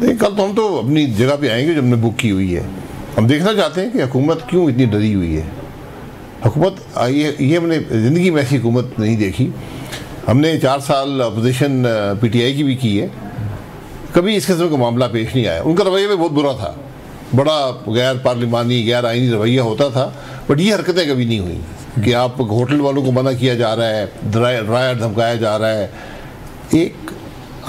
नहीं, कल तो हम तो अपनी जगह पे आएंगे जो हमने बुक की हुई है। हम देखना चाहते हैं कि हुकूमत क्यों इतनी डरी हुई है। हुकूमत ये हमने ज़िंदगी में ऐसी हुकूमत नहीं देखी। हमने 4 साल अपोजिशन PTI की भी की है, कभी इस किस्म का मामला पेश नहीं आया। उनका रवैया भी बहुत बुरा था, बड़ा गैर पार्लिमानी गैर आइनी रवैया होता था, बट ये हरकतें कभी नहीं हुई कि आप होटल वालों को मना किया जा रहा है, ड्रायर धमकाया जा रहा है। एक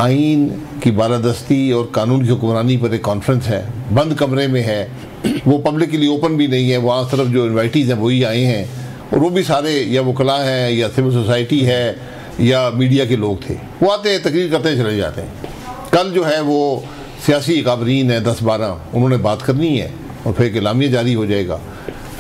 आइन की बालादस्ती और कानून की हुक्मरानी पर एक कॉन्फ्रेंस है, बंद कमरे में है, वो पब्लिक के लिए ओपन भी नहीं है। वहाँ सिर्फ जो इन्वाइटीज़ हैं वही आए हैं, और वो भी सारे या वकला हैं या सिविल सोसाइटी है या मीडिया के लोग थे। वो आते हैं, तकरीर करते चले जाते हैं। कल जो है वो सियासी काबरीन है 10-12, उन्होंने बात करनी है और फिर एलामिया जारी हो जाएगा।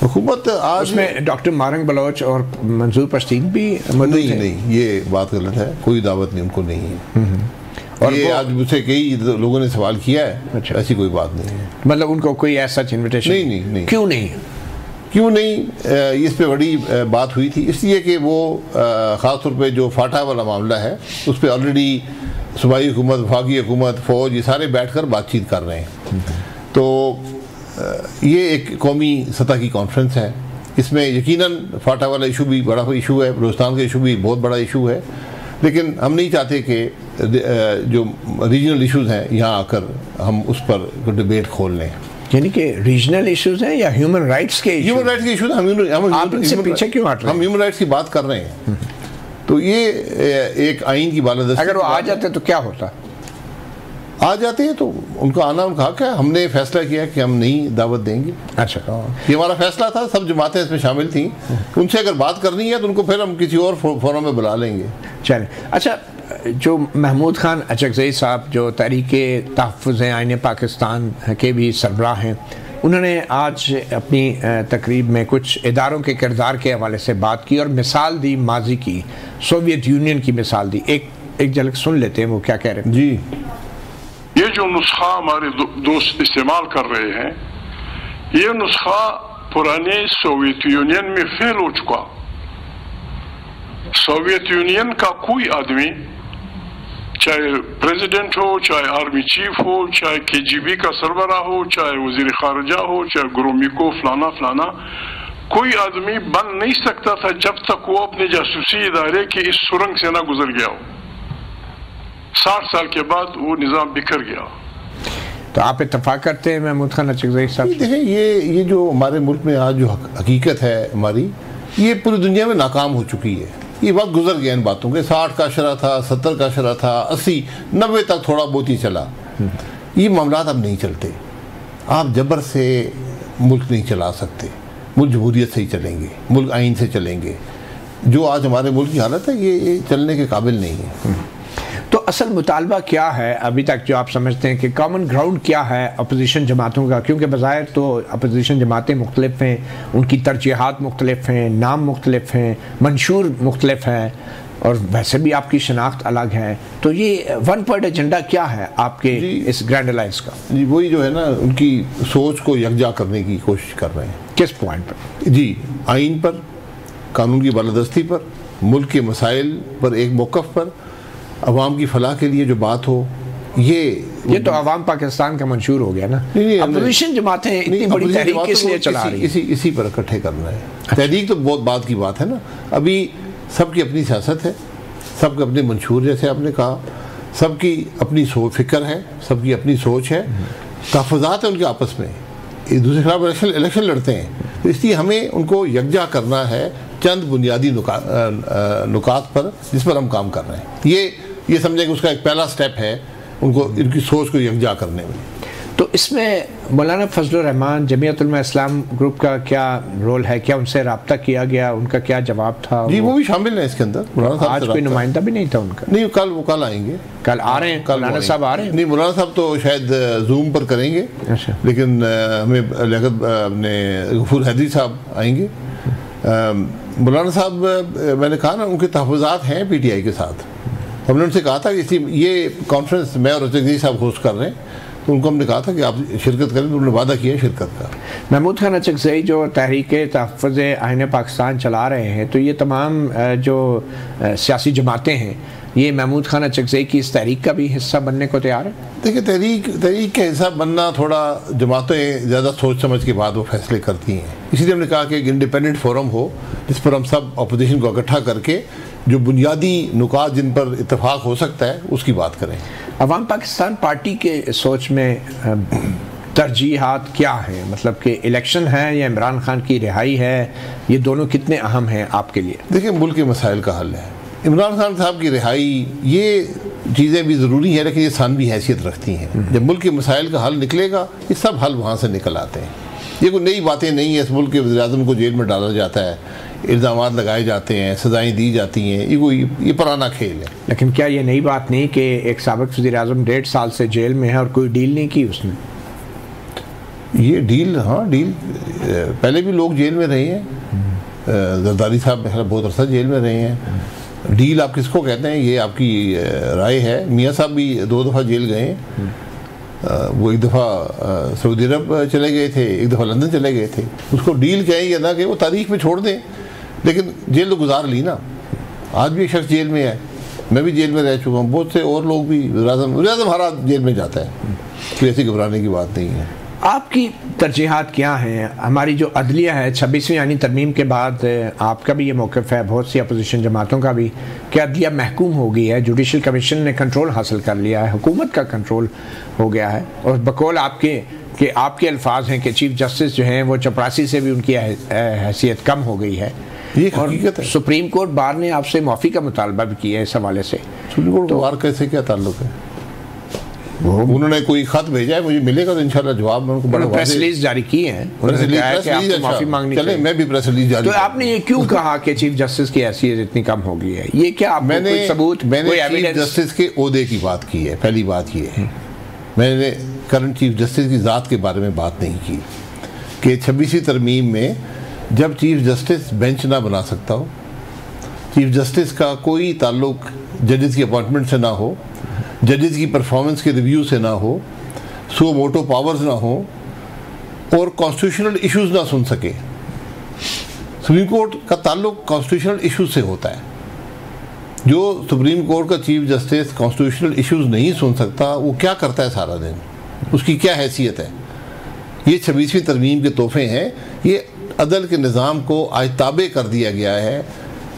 हुकूमत आज उसमें डॉक्टर मारंग बलोच और मंजूर पश्तीन भी नहीं, ये बात गलत है, कोई दावत नहीं, उनको नहीं है। और ये आज मुझसे कई लोगों ने सवाल किया है। अच्छा। ऐसी कोई बात नहीं है, मतलब उनको कोई ऐसा इन्विटेशन नहीं। क्यों नहीं? इस पे बड़ी बात हुई थी, इसलिए कि वो ख़ास तौर पे जो फाटा वाला मामला है उस पर ऑलरेडी सूबाई हुकूमत, वफाकी हुकूमत, फ़ौज, ये सारे बैठकर बातचीत कर रहे हैं। तो ये एक कौमी सतह की कॉन्फ्रेंस है, इसमें यकीनन फाटा वाला इशू भी बड़ा इशू है, बलूचिस्तान का इशू भी बहुत बड़ा इशू है, लेकिन हम नहीं चाहते कि जो रीजनल इश्यूज़ हैं यहाँ आकर हम उस पर डिबेट खोल लें। यानी कि रीजनल इश्यूज हैं या ह्यूमन राइट्स के ह्यूमन राइट्स के इशूज़, आप इनसे पीछे क्यों हट रहे हैं? हम ह्यूमन राइट्स की बात कर रहे हैं। तो ये एक आइन की बालादस्ती, अगर वो आ जाते तो क्या होता? आ जाते हैं तो उनका आना उनका हक है। हमने फैसला किया कि हम नहीं दावत देंगे। अच्छा, ये हमारा फैसला था, सब जमातें इसमें शामिल थी। उनसे अगर बात करनी है तो उनको फिर हम किसी और फोरम में बुला लेंगे। चलें। अच्छा, जो महमूद खान अचकज़ई साहब जो तहरीके तहफ़्फ़ुज़ आइन पाकिस्तान के भी सरबराह हैं, उन्होंने आज अपनी तकरीब में कुछ इदारों के किरदार के हवाले से बात की और मिसाल दी, माजी की सोवियत यूनियन की मिसाल दी। एक झलक सुन लेते हैं वो क्या कह रहे हैं। जी, ये जो नुस्खा हमारे दोस्त इस्तेमाल कर रहे हैं, ये नुस्खा पुराने सोवियत यूनियन में फेल हो चुका। सोवियत यूनियन का कोई आदमी, चाहे प्रेसिडेंट हो, चाहे आर्मी चीफ हो, चाहे KGB का सरबरा हो, चाहे वजीर खारजा हो, चाहे ग्रोमिको फलाना, कोई आदमी बन नहीं सकता था जब तक वो अपने जासूसी इदारे की इस सुरंग से ना गुजर गया हो। 60 साल के बाद वो निज़ाम बिखर गया। तो आप इत्तेफाक करते हैं महमूद खान अचकज़ई साहब? देखें, ये जो हमारे मुल्क में आज जो हकीकत है हमारी, ये पूरी दुनिया में नाकाम हो चुकी है। ये वक्त गुजर गया इन बातों के। 60 का शरा था, 70 का शरा था, 80 90 तक थोड़ा बहुत ही चला। ये मामलात अब नहीं चलते। आप जबर से मुल्क नहीं चला सकते, मुल्क जमहूरियत से ही चलेंगे, मुल्क आइन से चलेंगे। जो आज हमारे मुल्क की हालत है ये चलने के काबिल नहीं है। तो असल मुतालबा क्या है अभी तक जो आप समझते हैं कि कॉमन ग्राउंड क्या है अपोजिशन जमातों का? क्योंकि बज़ाहिर तो अपोजिशन जमातें मुख्तलिफ हैं, उनकी तरजीहात मुख्तलिफ हैं, नाम मुख्तलिफ हैं, मंशूर मुख्तलिफ हैं, और वैसे भी आपकी शनाख्त अलग है। तो ये वन वर्ल्ड एजेंडा क्या है आपके इस ग्रैंड अलायंस का? जी, वही जो है ना, उनकी सोच को यकजा करने की कोशिश कर रहे हैं। किस पॉइंट पर? जी, आइन पर, कानून की बालादस्ती पर, मुल्क के मसाइल पर एक मौक़िफ़ पर, अवाम की फलाह के लिए जो बात हो। ये तो अवाम पाकिस्तान का मंशूर हो गया ना। अपोजिशन जमातें इतनी बड़ी तहरीक इसलिए चला रही है, इसी पर इकट्ठे करना है। तहरीक तो बहुत बात की बात है ना। अभी सबकी अपनी सियासत है, सबके अपने मंशूर, जैसे आपने कहा, सबकी अपनी फिक्र है, सबकी अपनी सोच है, तहफ़्फ़ुज़ात है उनके आपस में, एक दूसरे के खिलाफ इलेक्शन लड़ते हैं। तो इसलिए हमें उनको यकजा करना है चंद बुनियादी नुकात पर, जिस पर हम काम कर रहे हैं। ये समझें कि उसका एक पहला स्टेप है उनको इनकी सोच को यकजा करने में। तो इसमें मौलाना फजलुर रहमान जमीयत उलमा इस्लाम ग्रुप का क्या रोल है? क्या उनसे रब्ता किया गया? उनका क्या जवाब था? जी, वो भी शामिल है इसके अंदर। आज कोई नुमाइंदा भी नहीं था उनका? नहीं, वो कल आएंगे। कल आ रहे हैं? मौलाना साहब आ रहे हैं? नहीं, मौलाना साहब तो शायद जूम पर करेंगे। अच्छा। लेकिन हमें लियाकत अपने गफूर हैदरी साहब आएंगे। मौलाना साहब, मैंने कहा ना, उनके तहफ़्फ़ुज़ात हैं PTI के साथ। हमने उनसे कहा था कि इसलिए ये कॉन्फ्रेंस मैं और अचकज़ई साहब होस्ट कर रहे हैं, तो उनको हमने कहा था कि आप शिरकत करें, तो उन्होंने वादा किया है शिरकत का। महमूद खान अचकज़ई जो तहरीक तहफ़्फ़ुज़ आइन पाकिस्तान चला रहे हैं, तो ये तमाम जो सियासी जमातें हैं ये महमूद खान अचकज़ई की इस तहरीक का भी हिस्सा बनने को तैयार है? देखिए, तहरीक का हिस्सा बनना थोड़ा जमातें ज़्यादा सोच समझ के बाद वो फैसले करती हैं। इसीलिए हमने कहा कि एक इंडिपेंडेंट फोरम हो जिस पर हम सब अपोजिशन को इकट्ठा करके जो बुनियादी नुकात जिन पर इत्तेफाक हो सकता है उसकी बात करें। अवाम पाकिस्तान पार्टी के सोच में तरजीहात क्या हैं? मतलब कि इलेक्शन है या इमरान खान की रिहाई है, ये दोनों कितने अहम हैं आपके लिए? देखिए, मुल्क के मसाइल का हल है। इमरान खान साहब की रिहाई, ये चीज़ें भी ज़रूरी हैं लेकिन ये सानवी हैसियत रखती हैं। जब मुल्क के मसाइल का हल निकलेगा, ये सब हल वहाँ से निकल आते हैं। ये कोई नई बातें नहीं है। इस मुल्क के वज़ीर-ए-आज़म को जेल में डाला जाता है, इल्ज़ामात लगाए जाते हैं, सज़ाएँ दी जाती हैं, ये पुराना खेल है। लेकिन क्या ये नई बात नहीं कि एक साबिक़ वज़ीर-ए-आज़म 1.5 साल से जेल में है और कोई डील नहीं की उसने? ये डील, हाँ डील, पहले भी लोग जेल में रहे हैं। जरदारी साहब बहुत अरसा जेल में रहे हैं। डील आप किसको कहते हैं, ये आपकी राय है। मियाँ साहब भी 2 दफ़ा जेल गए हैं। वो एक दफ़ा सऊदी अरब चले गए थे, एक दफ़ा लंदन चले गए थे। उसको डील कहें या ना कि वो तारीख में छोड़ दें, लेकिन जेल तो गुजार ली ना। आज भी एक शख्स जेल में है, मैं भी जेल में रह चुका हूँ, बहुत से और लोग भी। वज़ीर-ए-आज़म हर आज जेल में जाता है, कोई ऐसी घबराने की बात नहीं है। आपकी तरजीहात क्या हैं? हमारी जो अदलिया है 26वीं आईनी तरमीम के बाद आपका भी ये मौक़िफ़ है, बहुत सी अपोजिशन जमातों का भी, कि अदलिया महकूम हो गई है, जुडिशल कमीशन ने कंट्रोल हासिल कर लिया है, हुकूमत का कंट्रोल हो गया है। और बकौल आपके अल्फाज हैं कि चीफ जस्टिस जो हैं वो चपरासी से भी उनकी हैसियत कम हो गई है। ये हकीकत है। सुप्रीम कोर्ट बार ने आपसे माफ़ी का मुतालबा भी किया है इस हवाले से। सुप्रीम कोर्ट बार कैसे क्या ताल्लुक है? उन्होंने कोई खत भेजा है, मुझे मिलेगा तो इंशाल्लाह जवाब मैं उनको बड़ा प्रेस रिलीज जारी की है, माफी मांगनी चले, मैं भी प्रेस रिलीज जारी। तो आपने ये क्यों कहा कि चीफ जस्टिस की हैसियत इतनी कम हो गई है? ये क्या मैंने सबूत, मैंने चीफ जस्टिस के ओहदे की बात की है। पहली बात ये है, मैंने करंट चीफ जस्टिस की ज़ात के बारे में बात नहीं की कि 26वीं तरमीम में जब चीफ जस्टिस बेंच ना बना सकता हो, चीफ जस्टिस का कोई ताल्लुक जजेस की अपॉइंटमेंट से ना हो, जजेस की परफॉर्मेंस के रिव्यू से ना हो, सो मोटो पावर्स ना हो और कॉन्स्टिट्यूशनल इश्यूज ना सुन सके। सुप्रीम कोर्ट का ताल्लुक कॉन्स्टिट्यूशनल इश्यूज से होता है। जो सुप्रीम कोर्ट का चीफ जस्टिस कॉन्स्टिट्यूशनल इश्यूज नहीं सुन सकता, वो क्या करता है सारा दिन? उसकी क्या हैसियत है? ये 26वीं तरमीम के तोहफे हैं। ये अदल के निज़ाम को आज ताबे कर दिया गया है।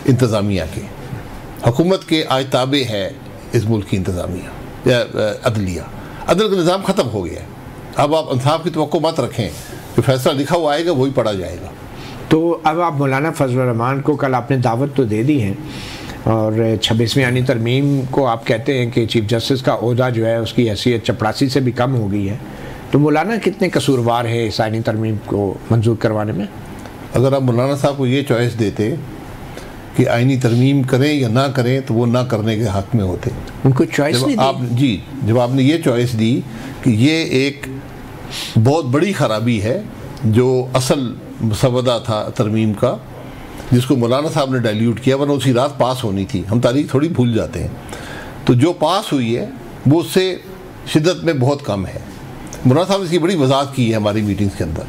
इंतज़ामिया के, हुकूमत के आज ताबे है इस मुल्क की इंतज़ामिया या अदलिया। अदल का निज़ाम ख़त्म हो गया है। अब आप इंसाफ की तवक्को मत रखें, जो फैसला लिखा हुआ आएगा वही पढ़ा जाएगा। तो अब आप मौलाना फजलुर रहमान को कल आपने दावत तो दे दी है, और 26वीं आईनी तरमीम को आप कहते हैं कि चीफ जस्टिस का ओहदा जो है उसकी हैसियत चपरासी से भी कम हो गई है। तो मौलाना कितने कसूरवार है इस आईनी तरमीम को मंजूर करवाने में? अगर आप मौलाना साहब को ये चॉइस देते कि आईनी तरमीम करें या ना करें, तो वो ना करने के हक में होते। उनको चॉइस नहीं दी। जब आपने ये चॉइस दी कि ये एक बहुत बड़ी ख़राबी है जो असल मसवदा था तरमीम का, जिसको मौलाना साहब ने डाइल्यूट किया, वरना उसी रात पास होनी थी। हम तारीख थोड़ी भूल जाते हैं। तो जो पास हुई है वो उससे शिद्दत में बहुत कम है। मौलाना साहब ने इसकी बड़ी वजाहत की है हमारी मीटिंग्स के अंदर।